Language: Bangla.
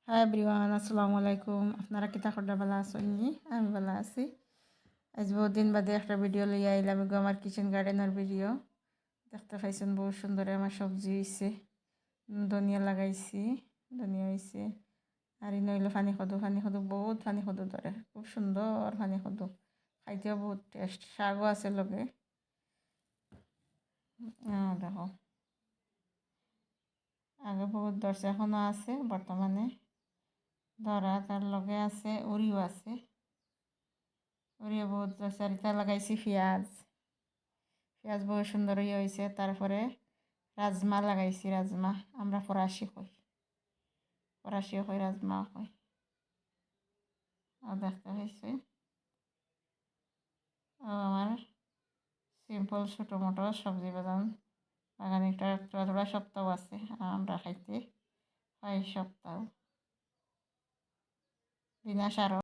হাই এভরিওয়ান, আসসালামু আলাইকুম। আপনারা কিতা খবর? ভালো আছেন নি? আমি ভালো আছি। আজ বহুত দিন বাদে একটা ভিডিও লইয়া আইলাম। আমার কিচেন গার্ডেনের ভিডিও দেখতে পাইছেন। বহুত সুন্দর আমার সবজি হয়েছে। ধনিয়া লাগাইছি, ধনিয়া হয়েছে। আর ইন হইলো পানি খদু বহুত পানি খদু ধরে, খুব সুন্দর পানি খদু। খাইতেও বহুত টেস্ট। শাকও আছে লগে। দেখো, আগে বহুত ধরছে, এখনও আছে বর্তমানে ধরা। তার লগে আছে উড়িও আছে, উড়িয়ে বহুত ধরছে। আর ইটা লাগাইছি পেঁয়াজ, পেঁয়াজ বহুত সুন্দর হয়েছে। তারপরে রাজমা লাগাইছি, রাজমা আমরা ফরাসি কই, ফরাসিও কই, রাজমা কই। দেখতে হয়েছে আমার সিম্পল ছোটো মোটো সবজি বাগান। বাগানিটা থোড়া থোড়া সপ্তাহ আছে, আমরা খাইতে 5 সপ্তাহ বিনা সার।